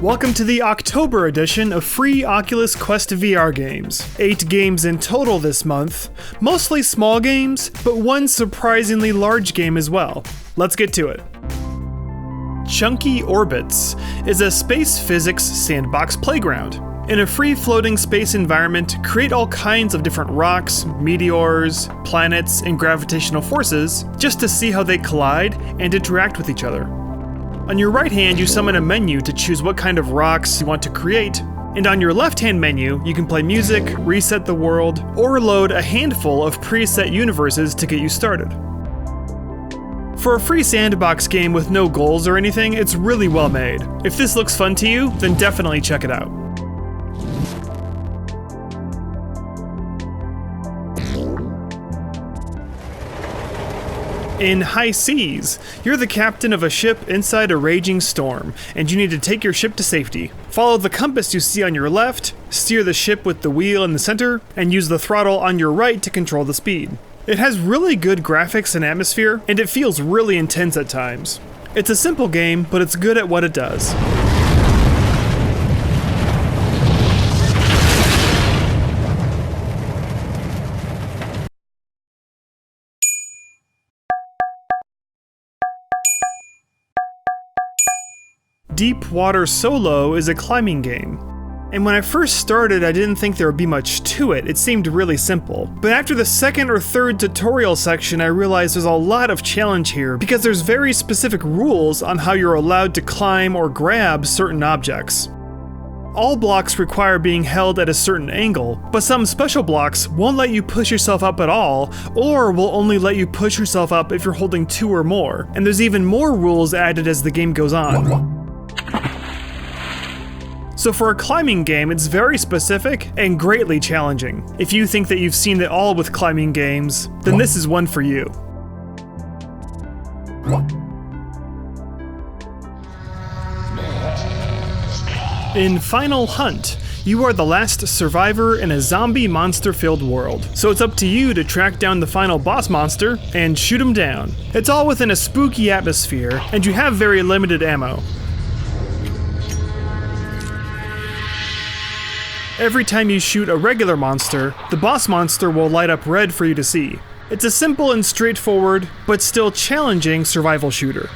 Welcome to the October edition of free Oculus Quest VR games. 8 games in total this month, mostly small games, but one surprisingly large game as well. Let's get to it. Chunky Orbits is a space physics sandbox playground. In a free-floating space environment, create all kinds of different rocks, meteors, planets, and gravitational forces just to see how they collide and interact with each other. On your right hand, you summon a menu to choose what kind of rocks you want to create, and on your left-hand menu, you can play music, reset the world, or load a handful of preset universes to get you started. For a free sandbox game with no goals or anything, it's really well made. If this looks fun to you, then definitely check it out. In High Seas, you're the captain of a ship inside a raging storm, and you need to take your ship to safety. Follow the compass you see on your left, steer the ship with the wheel in the center, and use the throttle on your right to control the speed. It has really good graphics and atmosphere, and it feels really intense at times. It's a simple game, but it's good at what it does. Deep Water Solo is a climbing game. And when I first started, I didn't think there would be much to it. It seemed really simple. But after the second or third tutorial section, I realized there's a lot of challenge here because there's very specific rules on how you're allowed to climb or grab certain objects. All blocks require being held at a certain angle, but some special blocks won't let you push yourself up at all, or will only let you push yourself up if you're holding 2 or more. And there's even more rules added as the game goes on. So for a climbing game, it's very specific and greatly challenging. If you think that you've seen it all with climbing games, then this is one for you. In Final Hunt, you are the last survivor in a zombie monster-filled world, so it's up to you to track down the final boss monster and shoot him down. It's all within a spooky atmosphere, and you have very limited ammo. Every time you shoot a regular monster, the boss monster will light up red for you to see. It's a simple and straightforward, but still challenging survival shooter.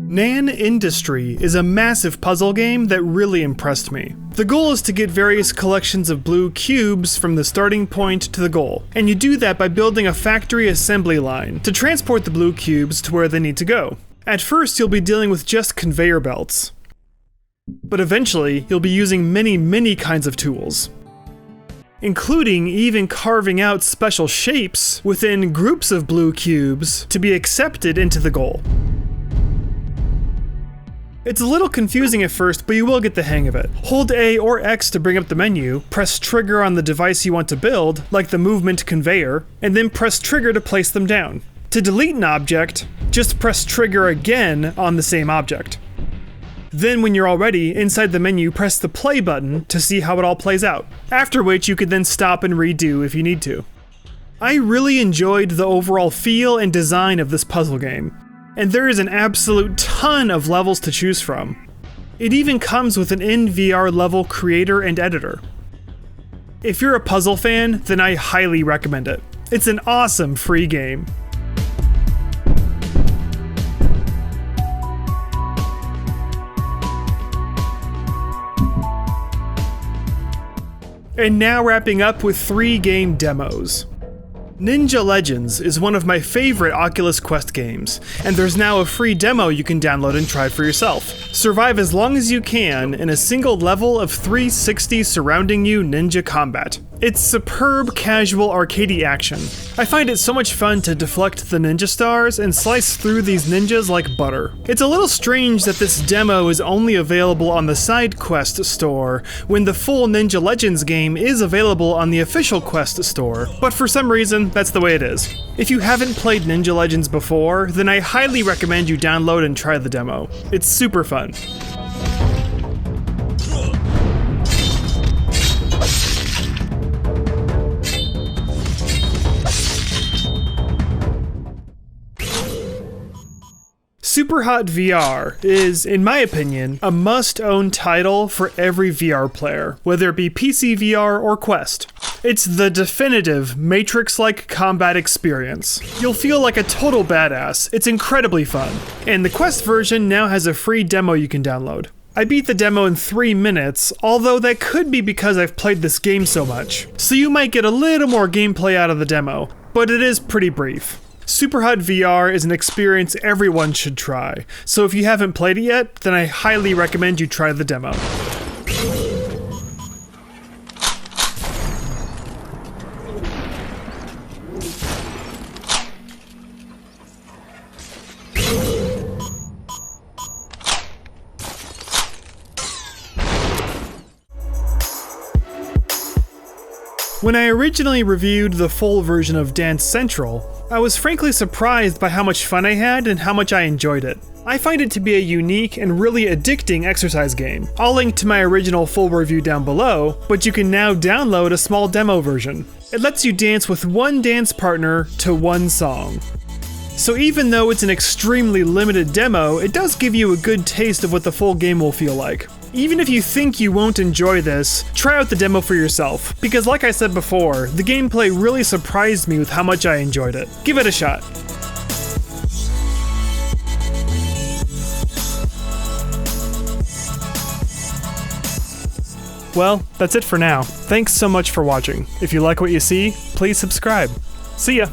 NaN Industry is a massive puzzle game that really impressed me. The goal is to get various collections of blue cubes from the starting point to the goal, and you do that by building a factory assembly line to transport the blue cubes to where they need to go. At first, you'll be dealing with just conveyor belts, but eventually, you'll be using many kinds of tools, including even carving out special shapes within groups of blue cubes to be accepted into the goal. It's a little confusing at first, but you will get the hang of it. Hold A or X to bring up the menu, press trigger on the device you want to build, like the movement conveyor, and then press trigger to place them down. To delete an object, just press trigger again on the same object. Then when you're all ready, inside the menu, press the play button to see how it all plays out, after which you could then stop and redo if you need to. I really enjoyed the overall feel and design of this puzzle game. And there is an absolute ton of levels to choose from. It even comes with an in-VR level creator and editor. If you're a puzzle fan, then I highly recommend it. It's an awesome free game. And now wrapping up with 3 game demos. Ninja Legends is one of my favorite Oculus Quest games, and there's now a free demo you can download and try for yourself. Survive as long as you can in a single level of 360 surrounding you ninja combat. It's superb casual arcadey action. I find it so much fun to deflect the ninja stars and slice through these ninjas like butter. It's a little strange that this demo is only available on the side Quest store, when the full Ninja Legends game is available on the official Quest store, but for some reason, that's the way it is. If you haven't played Ninja Legends before, then I highly recommend you download and try the demo. It's super fun. Superhot VR is, in my opinion, a must-own title for every VR player, whether it be PC VR or Quest. It's the definitive Matrix-like combat experience. You'll feel like a total badass. It's incredibly fun. And the Quest version now has a free demo you can download. I beat the demo in 3 minutes, although that could be because I've played this game so much. So you might get a little more gameplay out of the demo, but it is pretty brief. Superhot VR is an experience everyone should try, so if you haven't played it yet, then I highly recommend you try the demo. When I originally reviewed the full version of Dance Central, I was frankly surprised by how much fun I had and how much I enjoyed it. I find it to be a unique and really addicting exercise game. I'll link to my original full review down below, but you can now download a small demo version. It lets you dance with one dance partner to one song. So even though it's an extremely limited demo, it does give you a good taste of what the full game will feel like. Even if you think you won't enjoy this, try out the demo for yourself, because like I said before, the gameplay really surprised me with how much I enjoyed it. Give it a shot. Well, that's it for now. Thanks so much for watching. If you like what you see, please subscribe. See ya!